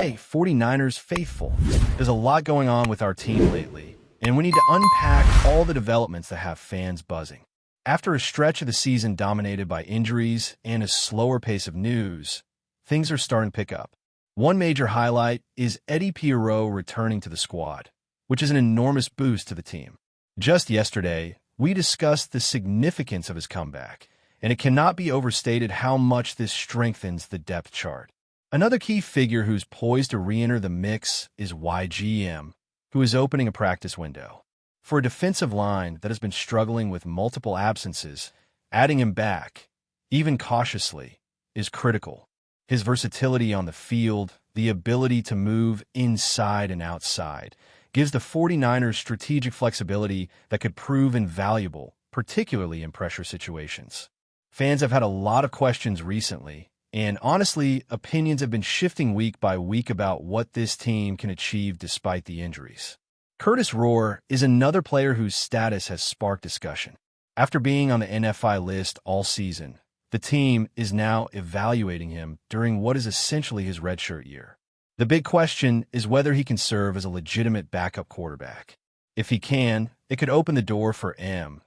Hey, 49ers faithful. There's a lot going on with our team lately, and we need to unpack all the developments that have fans buzzing. After a stretch of the season dominated by injuries and a slower pace of news, things are starting to pick up. One major highlight is Eddie Pierrot returning to the squad, which is an enormous boost to the team. Just yesterday, we discussed the significance of his comeback, and it cannot be overstated how much this strengthens the depth chart. Another key figure who's poised to re-enter the mix is YGM, who is opening a practice window. For a defensive line that has been struggling with multiple absences, adding him back, even cautiously, is critical. His versatility on the field, the ability to move inside and outside, gives the 49ers strategic flexibility that could prove invaluable, particularly in pressure situations. Fans have had a lot of questions recently, and honestly, opinions have been shifting week by week about what this team can achieve despite the injuries. Curtis Rohr is another player whose status has sparked discussion. After being on the NFI list all season, the team is now evaluating him during what is essentially his redshirt year. The big question is whether he can serve as a legitimate backup quarterback. If he can, it could open the door for M.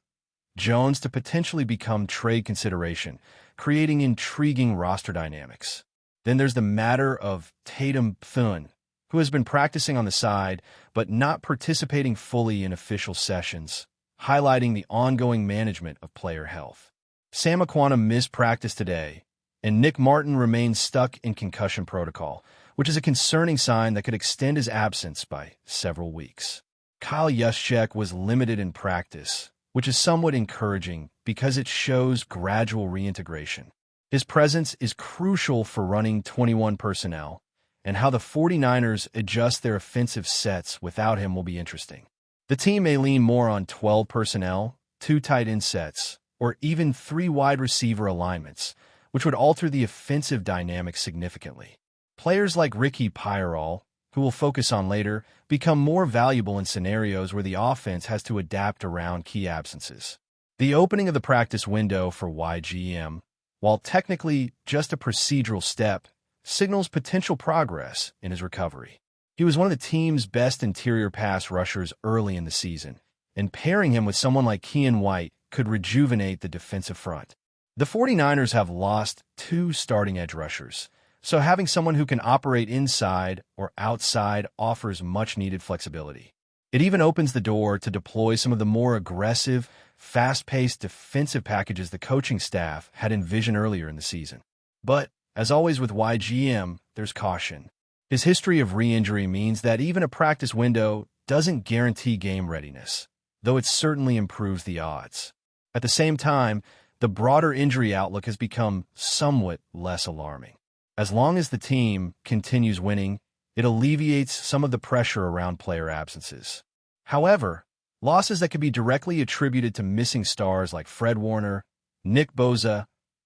Jones to potentially become trade consideration, creating intriguing roster dynamics. Then there's the matter of Tatum Thun, who has been practicing on the side but not participating fully in official sessions, highlighting the ongoing management of player health. Sam Aquana missed practice today, and Nick Martin remains stuck in concussion protocol, which is a concerning sign that could extend his absence by several weeks. Kyle Juszczyk was limited in practice, which is somewhat encouraging because it shows gradual reintegration. His presence is crucial for running 21 personnel, and how the 49ers adjust their offensive sets without him will be interesting. The team may lean more on 12 personnel, 2 tight end sets, or even 3 wide receiver alignments, which would alter the offensive dynamic significantly. Players like Ricky Pierrot, who we'll focus on later, become more valuable in scenarios where the offense has to adapt around key absences. The opening of the practice window for YGM, while technically just a procedural step, signals potential progress in his recovery. He was one of the team's best interior pass rushers early in the season, and pairing him with someone like Keion White could rejuvenate the defensive front. The 49ers have lost 2 starting edge rushers, so having someone who can operate inside or outside offers much-needed flexibility. It even opens the door to deploy some of the more aggressive, fast-paced defensive packages the coaching staff had envisioned earlier in the season. But, as always with YGM, there's caution. His history of re-injury means that even a practice window doesn't guarantee game readiness, though it certainly improves the odds. At the same time, the broader injury outlook has become somewhat less alarming. As long as the team continues winning, it alleviates some of the pressure around player absences. However, losses that could be directly attributed to missing stars like Fred Warner, Nick Bosa,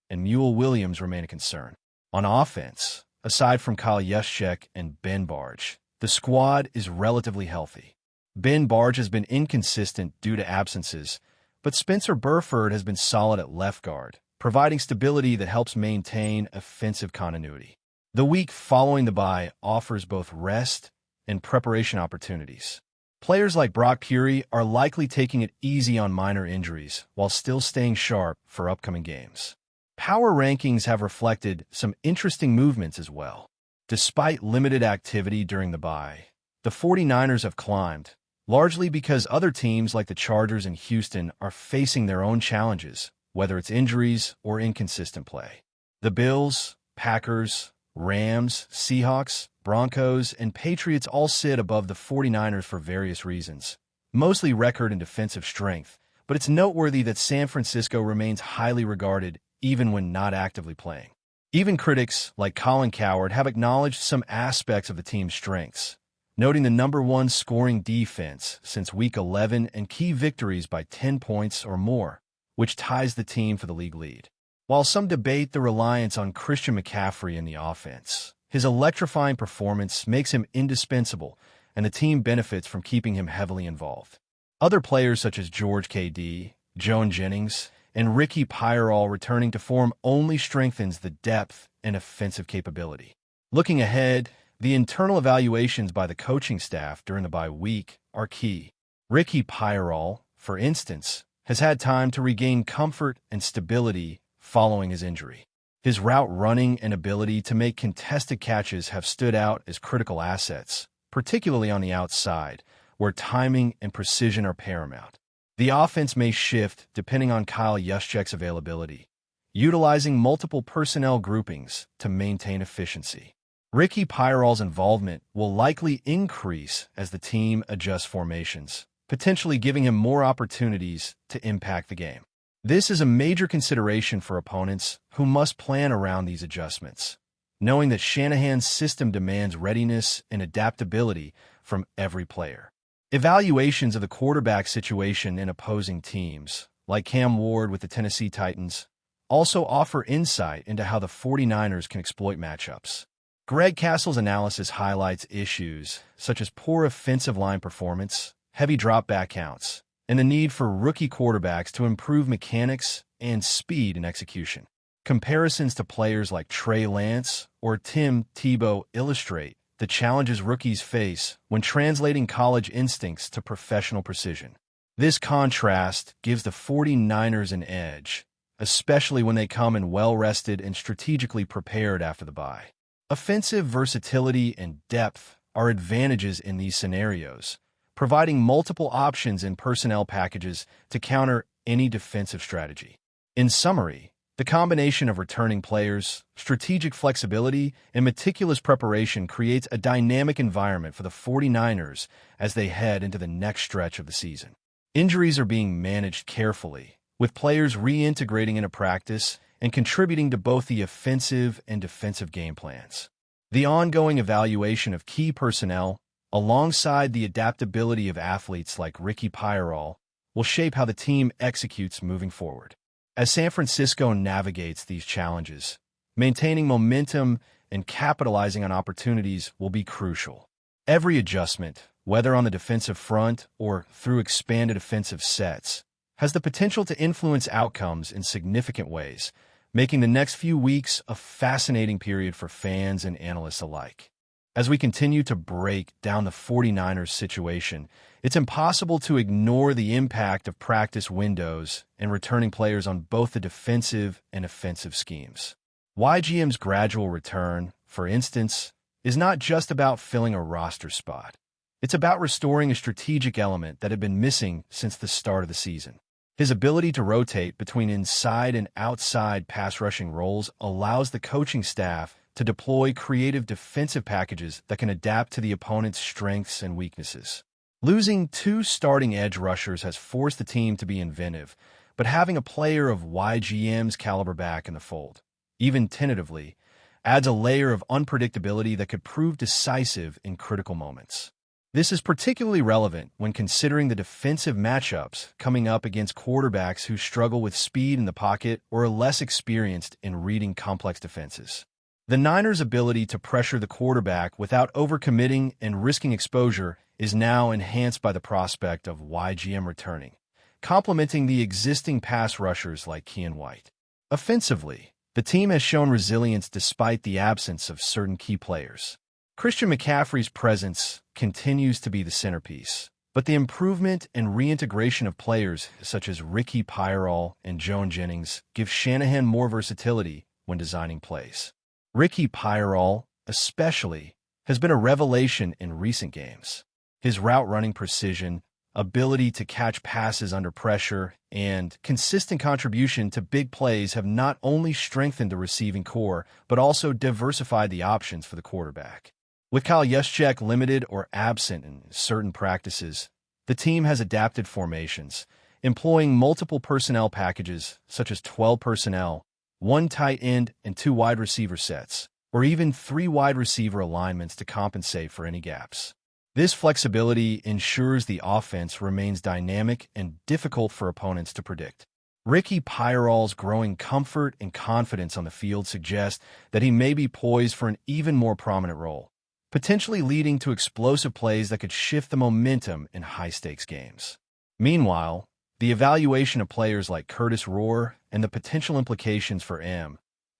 and Mule Williams remain a concern. On offense, aside from Kyle Juszczyk and Ben Barge, the squad is relatively healthy. Ben Barge has been inconsistent due to absences, but Spencer Burford has been solid at left guard, providing stability that helps maintain offensive continuity. The week following the bye offers both rest and preparation opportunities. Players like Brock Purdy are likely taking it easy on minor injuries while still staying sharp for upcoming games. Power rankings have reflected some interesting movements as well. Despite limited activity during the bye, the 49ers have climbed, largely because other teams like the Chargers and Houston are facing their own challenges, whether it's injuries or inconsistent play. The Bills, Packers, Rams, Seahawks, Broncos, and Patriots all sit above the 49ers for various reasons, mostly record and defensive strength, but it's noteworthy that San Francisco remains highly regarded even when not actively playing. Even critics like Colin Cowherd have acknowledged some aspects of the team's strengths, noting the #1 scoring defense since Week 11 and key victories by 10 points or more, which ties the team for the league lead. While some debate the reliance on Christian McCaffrey in the offense, his electrifying performance makes him indispensable, and the team benefits from keeping him heavily involved. Other players such as George K.D., Joan Jennings, and Ricky Pierrot returning to form only strengthens the depth and offensive capability. Looking ahead, The internal evaluations by the coaching staff during the bye week are key. Ricky Pyrol, for instance, has had time to regain comfort and stability following his injury. His route running and ability to make contested catches have stood out as critical assets, particularly on the outside, where timing and precision are paramount. The offense may shift depending on Kyle Juszczyk's availability, utilizing multiple personnel groupings to maintain efficiency. Ricky Pyrol's involvement will likely increase as the team adjusts formations, potentially giving him more opportunities to impact the game. This is a major consideration for opponents who must plan around these adjustments, knowing that Shanahan's system demands readiness and adaptability from every player. Evaluations of the quarterback situation in opposing teams, like Cam Ward with the Tennessee Titans, also offer insight into how the 49ers can exploit matchups. Greg Castle's analysis highlights issues such as poor offensive line performance, heavy drop-back counts, and the need for rookie quarterbacks to improve mechanics and speed in execution. Comparisons to players like Trey Lance or Tim Tebow illustrate the challenges rookies face when translating college instincts to professional precision. This contrast gives the 49ers an edge, especially when they come in well-rested and strategically prepared after the bye. Offensive versatility and depth are advantages in these scenarios, providing multiple options in personnel packages to counter any defensive strategy. In summary, the combination of returning players, strategic flexibility, and meticulous preparation creates a dynamic environment for the 49ers as they head into the next stretch of the season. Injuries are being managed carefully, with players reintegrating into practice and contributing to both the offensive and defensive game plans. The ongoing evaluation of key personnel, alongside the adaptability of athletes like Ricky Pyrol, will shape how the team executes moving forward. As San Francisco navigates these challenges, maintaining momentum and capitalizing on opportunities will be crucial. Every adjustment, whether on the defensive front or through expanded offensive sets, has the potential to influence outcomes in significant ways, making the next few weeks a fascinating period for fans and analysts alike. As we continue to break down the 49ers situation, it's impossible to ignore the impact of practice windows and returning players on both the defensive and offensive schemes. YGM's gradual return, for instance, is not just about filling a roster spot. It's about restoring a strategic element that had been missing since the start of the season. His ability to rotate between inside and outside pass rushing roles allows the coaching staff to deploy creative defensive packages that can adapt to the opponent's strengths and weaknesses. Losing two starting edge rushers has forced the team to be inventive, but having a player of YGM's caliber back in the fold, even tentatively, adds a layer of unpredictability that could prove decisive in critical moments. This is particularly relevant when considering the defensive matchups coming up against quarterbacks who struggle with speed in the pocket or are less experienced in reading complex defenses. The Niners' ability to pressure the quarterback without overcommitting and risking exposure is now enhanced by the prospect of YGM returning, complementing the existing pass rushers like Keion White. Offensively, the team has shown resilience despite the absence of certain key players. Christian McCaffrey's presence continues to be the centerpiece, but the improvement and reintegration of players such as Ricky Pyrol and Joan Jennings give Shanahan more versatility when designing plays. Ricky Pyrol, especially, has been a revelation in recent games. His route-running precision, ability to catch passes under pressure, and consistent contribution to big plays have not only strengthened the receiving core, but also diversified the options for the quarterback. With Kyle Juszczyk limited or absent in certain practices, the team has adapted formations, employing multiple personnel packages such as 12 personnel, 1 tight end and 2 wide receiver sets, or even 3 wide receiver alignments to compensate for any gaps. This flexibility ensures the offense remains dynamic and difficult for opponents to predict. Ricky Pyrol's growing comfort and confidence on the field suggest that he may be poised for an even more prominent role, potentially leading to explosive plays that could shift the momentum in high-stakes games. Meanwhile, the evaluation of players like Curtis Rohr and the potential implications for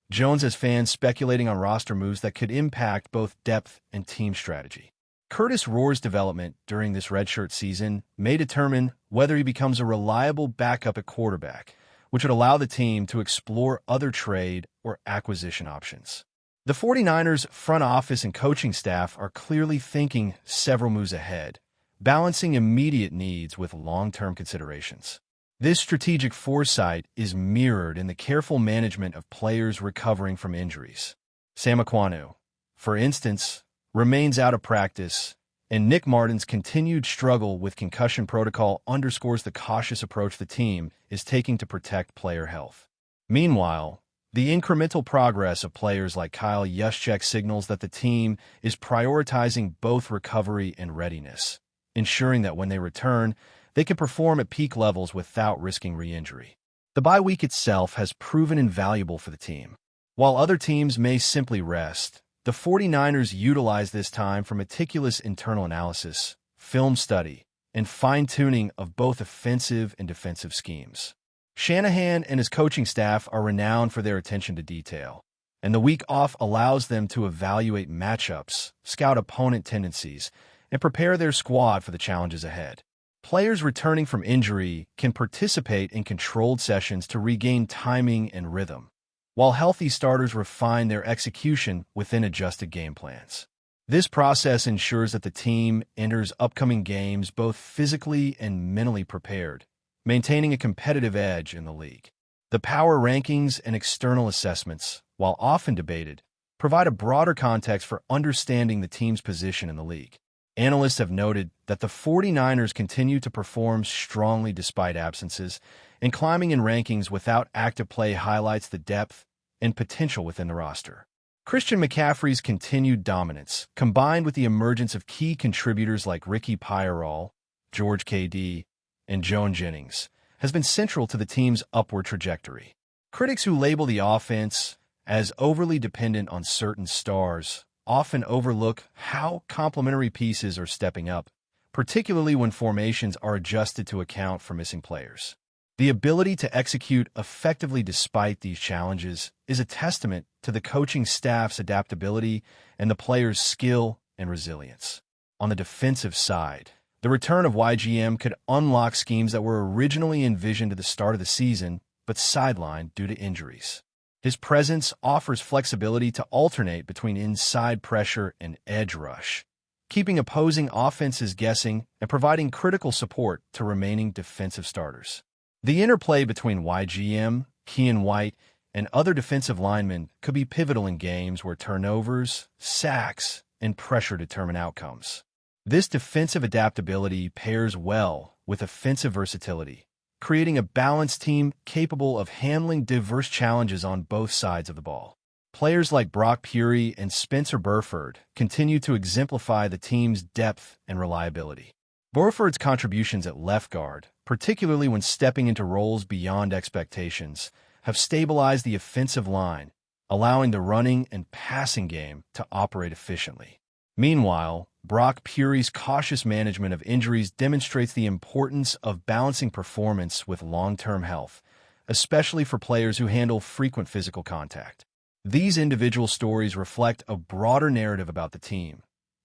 Jones has fans speculating on roster moves that could impact both depth and team strategy. Curtis Roar's development during this redshirt season may determine whether he becomes a reliable backup at quarterback, which would allow the team to explore other trade or acquisition options. The 49ers front office and coaching staff are clearly thinking several moves ahead, balancing immediate needs with long-term considerations. This strategic foresight is mirrored in the careful management of players recovering from injuries. Sam Aquanu, for instance, remains out of practice, and Nick Martin's continued struggle with concussion protocol underscores the cautious approach the team is taking to protect player health. Meanwhile, the incremental progress of players like Kyle Juszczyk signals that the team is prioritizing both recovery and readiness, ensuring that when they return, they can perform at peak levels without risking re-injury. The bye week itself has proven invaluable for the team. While other teams may simply rest, the 49ers utilize this time for meticulous internal analysis, film study, and fine-tuning of both offensive and defensive schemes. Shanahan and his coaching staff are renowned for their attention to detail, and the week off allows them to evaluate matchups, scout opponent tendencies, and prepare their squad for the challenges ahead. Players returning from injury can participate in controlled sessions to regain timing and rhythm, while healthy starters refine their execution within adjusted game plans. This process ensures that the team enters upcoming games both physically and mentally prepared, maintaining a competitive edge in the league. The power rankings and external assessments, while often debated, provide a broader context for understanding the team's position in the league. Analysts have noted that the 49ers continue to perform strongly despite absences, and climbing in rankings without active play highlights the depth and potential within the roster. Christian McCaffrey's continued dominance, combined with the emergence of key contributors like Ricky Pyral, George K.D., and Joan Jennings, has been central to the team's upward trajectory. Critics who label the offense as overly dependent on certain stars often overlook how complementary pieces are stepping up, particularly when formations are adjusted to account for missing players. The ability to execute effectively despite these challenges is a testament to the coaching staff's adaptability and the players' skill and resilience. On the defensive side, the return of YGM could unlock schemes that were originally envisioned at the start of the season but sidelined due to injuries. His presence offers flexibility to alternate between inside pressure and edge rush, keeping opposing offenses guessing and providing critical support to remaining defensive starters. The interplay between YGM, Keion White, and other defensive linemen could be pivotal in games where turnovers, sacks, and pressure determine outcomes. This defensive adaptability pairs well with offensive versatility, creating a balanced team capable of handling diverse challenges on both sides of the ball. Players like Brock Purdy and Spencer Burford continue to exemplify the team's depth and reliability. Burford's contributions at left guard, particularly when stepping into roles beyond expectations, have stabilized the offensive line, allowing the running and passing game to operate efficiently. Meanwhile, Brock Purdy's cautious management of injuries demonstrates the importance of balancing performance with long-term health, especially for players who handle frequent physical contact. These individual stories reflect a broader narrative about the team.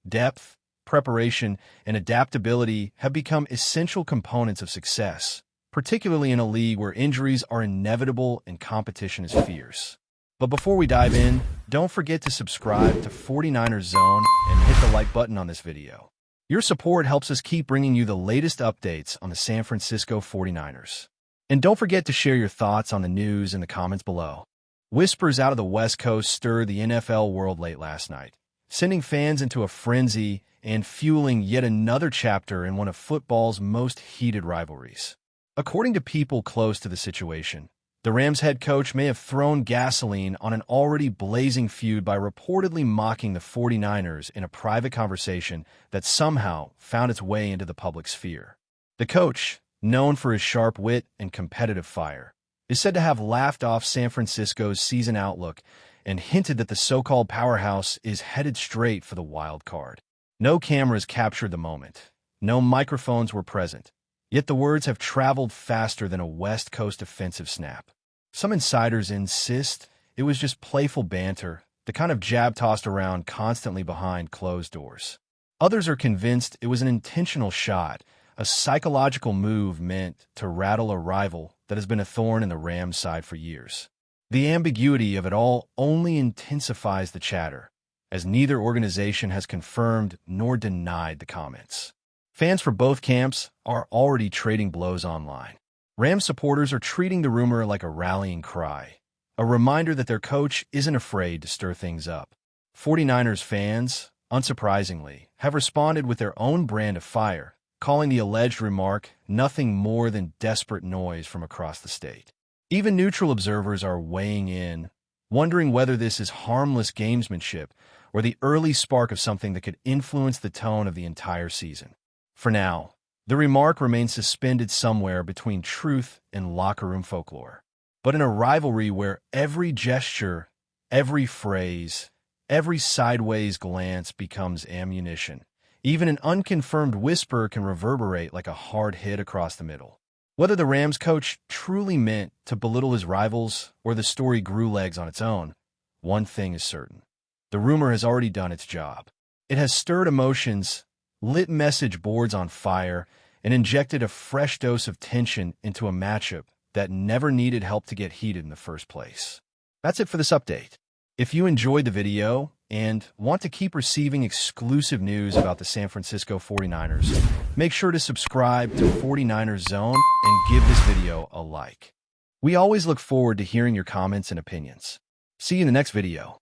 Depth, preparation, and adaptability have become essential components of success, particularly in a league where injuries are inevitable and competition is fierce. But before we dive in, don't forget to subscribe to 49ers Zone and hit the like button on this video. Your support helps us keep bringing you the latest updates on the San Francisco 49ers. And don't forget to share your thoughts on the news in the comments below. Whispers out of the West Coast stirred the NFL world late last night, sending fans into a frenzy and fueling yet another chapter in one of football's most heated rivalries. According to people close to the situation, the Rams head coach may have thrown gasoline on an already blazing feud by reportedly mocking the 49ers in a private conversation that somehow found its way into the public sphere. The coach, known for his sharp wit and competitive fire, is said to have laughed off San Francisco's season outlook and hinted that the so-called powerhouse is headed straight for the wild card. No cameras captured the moment. No microphones were present. Yet the words have traveled faster than a West Coast offensive snap. Some insiders insist it was just playful banter, the kind of jab tossed around constantly behind closed doors. Others are convinced it was an intentional shot, a psychological move meant to rattle a rival that has been a thorn in the Rams' side for years. The ambiguity of it all only intensifies the chatter, as neither organization has confirmed nor denied the comments. Fans for both camps are already trading blows online. Rams supporters are treating the rumor like a rallying cry, a reminder that their coach isn't afraid to stir things up. 49ers fans, unsurprisingly, have responded with their own brand of fire, calling the alleged remark nothing more than desperate noise from across the state. Even neutral observers are weighing in, wondering whether this is harmless gamesmanship or the early spark of something that could influence the tone of the entire season. For now, the remark remains suspended somewhere between truth and locker room folklore. But in a rivalry where every gesture, every phrase, every sideways glance becomes ammunition, even an unconfirmed whisper can reverberate like a hard hit across the middle. Whether the Rams coach truly meant to belittle his rivals or the story grew legs on its own, one thing is certain. The rumor has already done its job. It has stirred emotions, lit message boards on fire, and injected a fresh dose of tension into a matchup that never needed help to get heated in the first place. That's it for this update. If you enjoyed the video and want to keep receiving exclusive news about the San Francisco 49ers, make sure to subscribe to 49ers Zone and give this video a like. We always look forward to hearing your comments and opinions. See you in the next video.